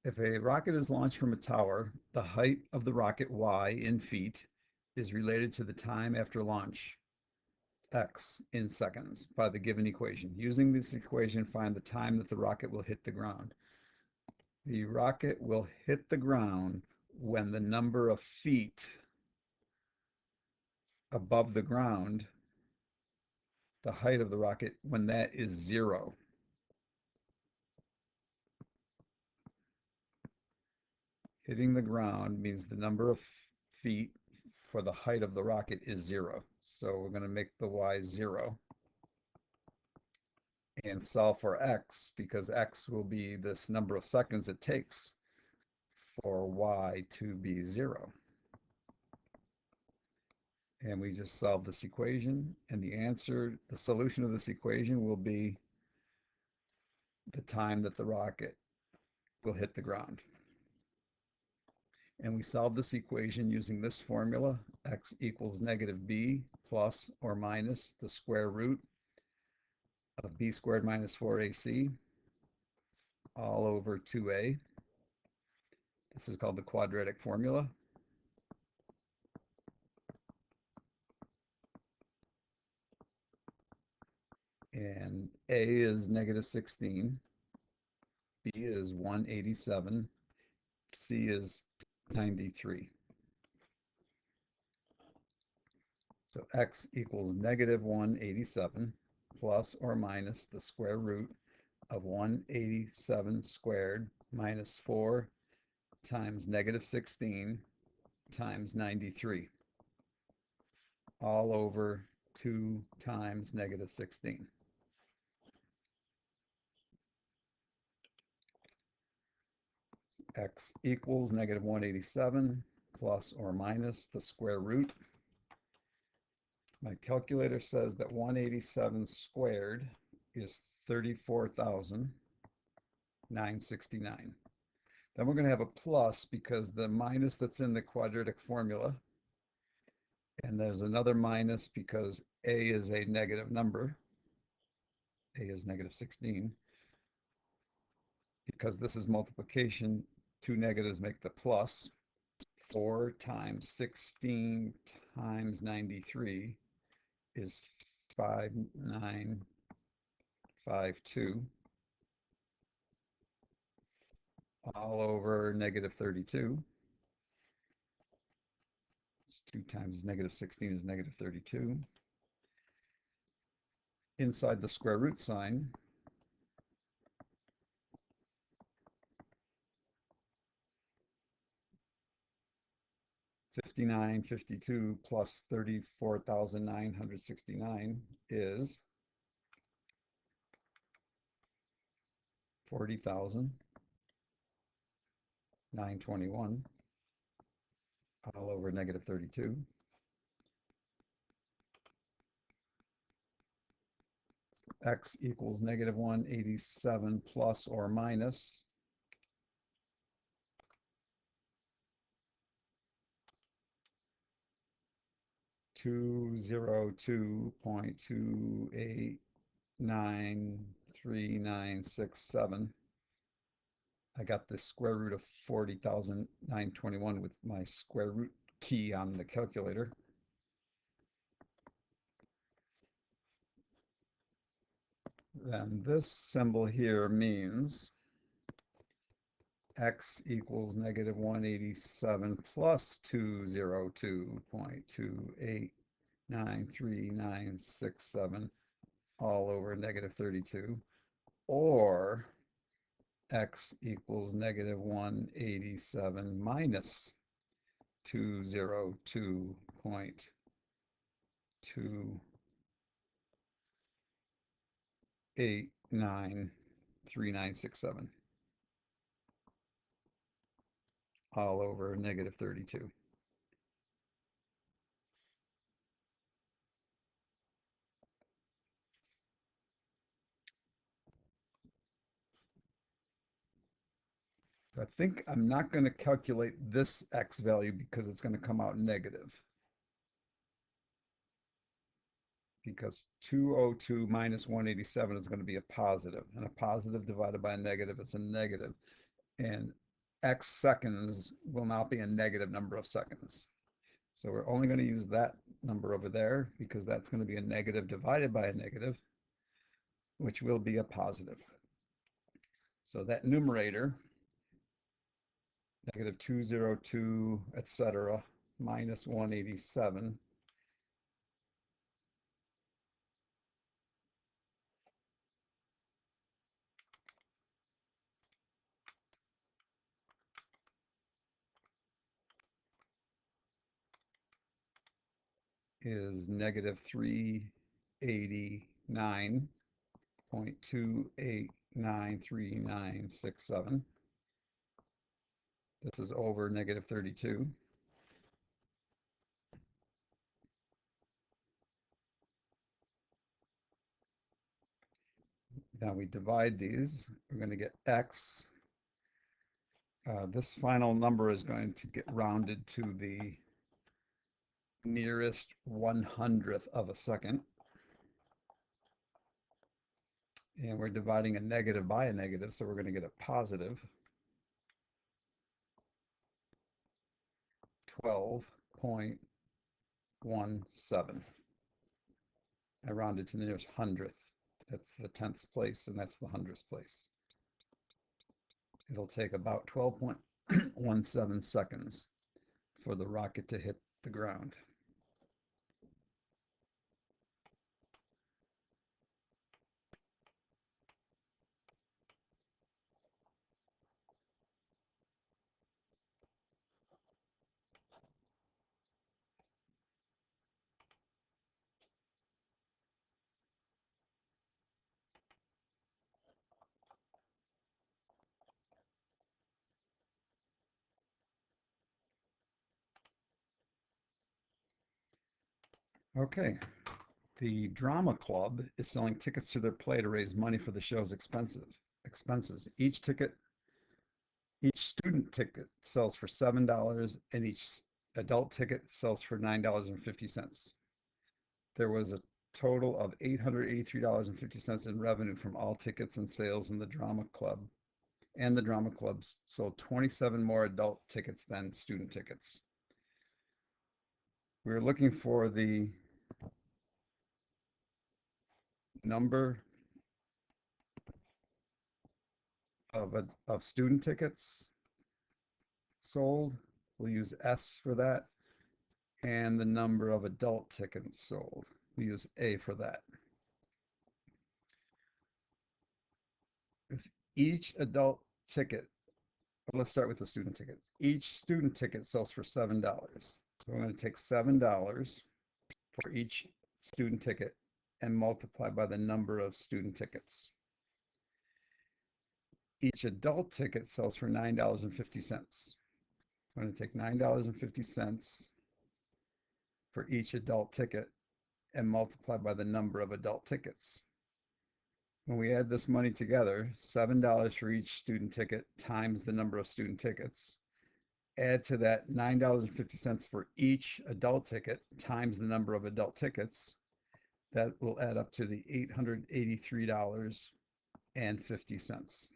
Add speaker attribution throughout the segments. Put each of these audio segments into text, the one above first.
Speaker 1: If a rocket is launched from a tower, the height of the rocket, y, in feet, is related to the time after launch, x, in seconds, by the given equation. Using this equation, find the time that the rocket will hit the ground. The rocket will hit the ground when the number of feet above the ground, the height of the rocket, when that is 0. Hitting the ground means the number of feet for the height of the rocket is 0. So we're going to make the y 0 and solve for x, because x will be this number of seconds it takes for y to be 0. And we just solve this equation, and the answer, the solution of this equation will be the time that the rocket will hit the ground. And we solve this equation using this formula: x equals negative b plus or minus the square root of b squared minus 4ac all over 2a. This is called the quadratic formula. And a is negative 16, b is 187, c is 93. So x equals negative 187 plus or minus the square root of 187 squared minus 4 times negative 16 times 93, all over 2 times negative 16. X equals negative 187 plus or minus the square root. My calculator says that 187 squared is 34,969. Then we're going to have a plus because the minus that's in the quadratic formula, and there's another minus because a is a negative number. A is negative 16. Because this is multiplication, two negatives make the plus. 4 times 16 times 93 is 5952, all over negative 32. 2 times negative 16 is negative 32. Inside the square root sign, 5952 plus 34,969 is 40,921, all over negative 32. X equals negative 187 plus or minus 202.2893967. I got the square root of 40,921 with my square root key on the calculator. Then this symbol here means x equals negative 187 plus 202.2893967 all over negative 32, or x equals negative 187 minus 202.2893967 all over negative 32. So I think I'm not going to calculate this x value because it's going to come out negative. Because 202 minus 187 is going to be a positive, and a positive divided by a negative is a negative. And X seconds will not be a negative number of seconds. So we're only going to use that number over there because that's going to be a negative divided by a negative, which will be a positive. So that numerator, negative 202, etc., minus 187, is negative 389.289367. This is over negative 32. Now we divide these. We're going to get x. This final number is going to get rounded to the nearest 100th of a second. And we're dividing a negative by a negative, so we're going to get a positive 12.17. I rounded to the nearest 100th. That's the 10th place, and that's the 100th place. It'll take about 12.17 seconds for the rocket to hit the ground. Okay, the Drama Club is selling tickets to their play to raise money for the show's expenses. Each student ticket sells for $7 and each adult ticket sells for $9.50. There was a total of $883.50 in revenue from all tickets and sales in the Drama Club, and the Drama Clubs sold 27 more adult tickets than student tickets. We were looking for the number of student tickets sold. We'll use S for that. And the number of adult tickets sold. We use A for that. If each adult ticket, let's start with the student tickets. Each student ticket sells for $7. So we're going to take $7 for each student ticket and multiply by the number of student tickets. Each adult ticket sells for $9.50. I'm going to take $9.50 for each adult ticket and multiply by the number of adult tickets. When we add this money together, $7 for each student ticket times the number of student tickets, add to that $9.50 for each adult ticket times the number of adult tickets, that will add up to the $883.50.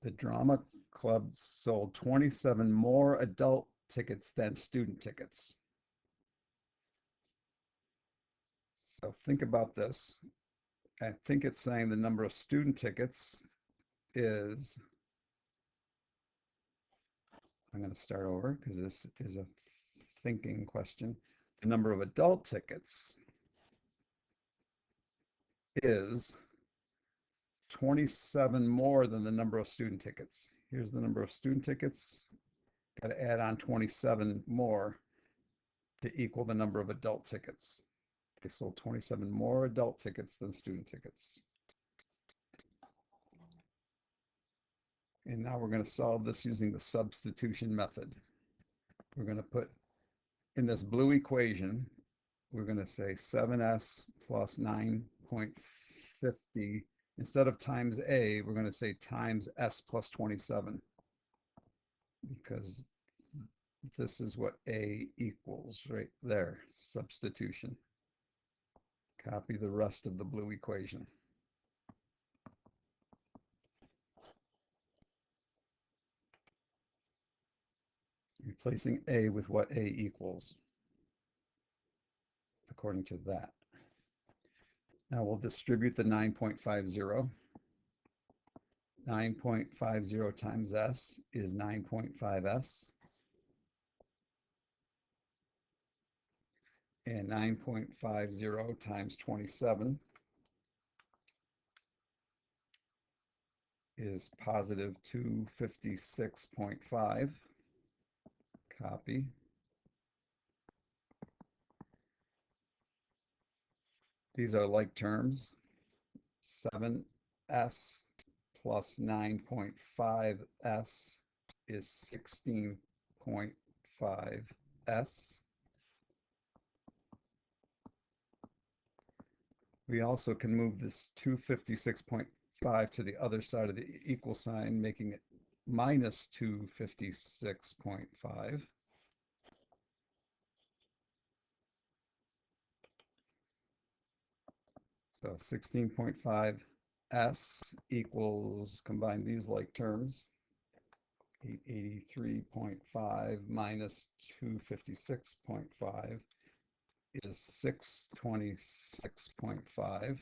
Speaker 1: The Drama Club sold 27 more adult tickets than student tickets. So think about this. I think it's saying the number of student tickets is, I'm going to start over because this is a thinking question. The number of adult tickets is 27 more than the number of student tickets. Here's the number of student tickets. Got to add on 27 more to equal the number of adult tickets. They sold 27 more adult tickets than student tickets. And now we're going to solve this using the substitution method. We're going to put in this blue equation, we're going to say 7s plus 9.50. Instead of times A, we're going to say times S plus 27, because This is what A equals right there, substitution. Copy the rest of the blue equation. Replacing A with what A equals, according to that. Now we'll distribute the 9.50. 9.50 times S is 9.5S. And 9.50 times 27 is positive 256.5. Copy. These are like terms. 7S plus 9.5S is 16.5S. We also can move this 256.5 to the other side of the equal sign, making it minus 256.5. So 16.5S equals, combine these like terms, 883.5 minus 256.5 is 626.5.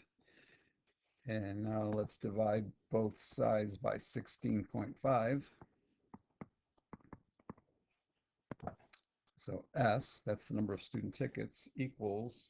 Speaker 1: And now let's divide both sides by 16.5. So S, that's the number of student tickets, equals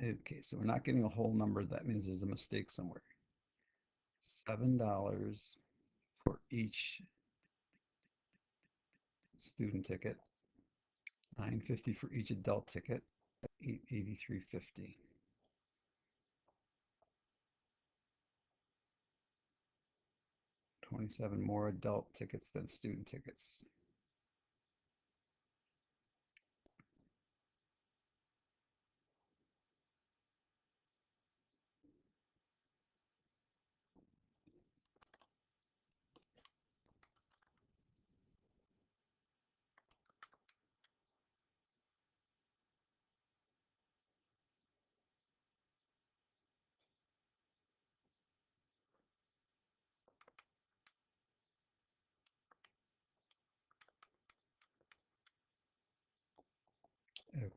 Speaker 1: okay, so we're not getting a whole number. That means there's a mistake somewhere. $7 for each student ticket, $9.50 for each adult ticket, $883.50. 27 more adult tickets than student tickets.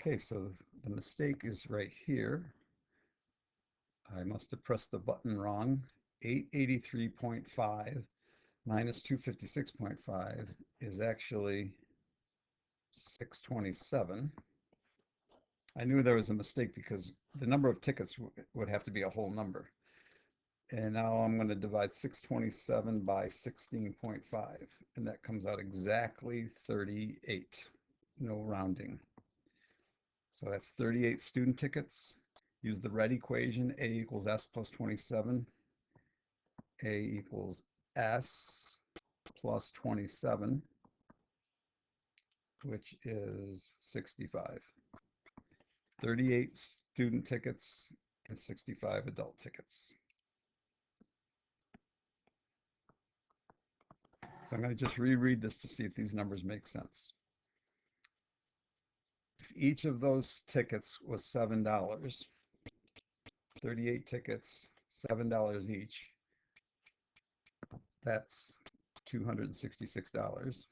Speaker 1: Okay, so the mistake is right here. I must have pressed the button wrong. 883.5 minus 256.5 is actually 627. I knew there was a mistake because the number of tickets would have to be a whole number. And now I'm going to divide 627 by 16.5, and that comes out exactly 38. No rounding. So that's 38 student tickets. Use the red equation, A equals S plus 27. A equals S plus 27, which is 65. 38 student tickets and 65 adult tickets. So I'm going to just reread this to see if these numbers make sense. If each of those tickets was $7, 38 tickets, $7 each, that's $266.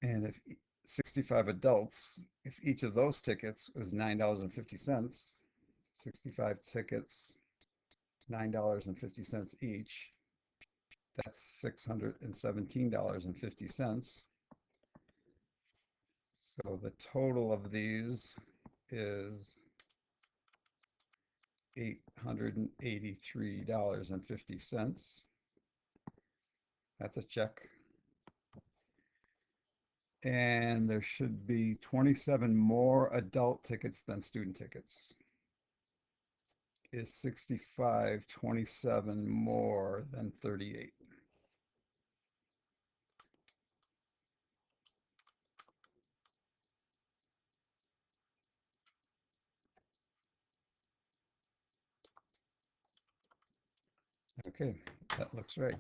Speaker 1: And if 65 adults, if each of those tickets was $9.50, 65 tickets, $9.50 each, that's $617.50. So the total of these is $883.50. That's a check. And there should be 27 more adult tickets than student tickets. is 65.27 more than 38? Okay, that looks right.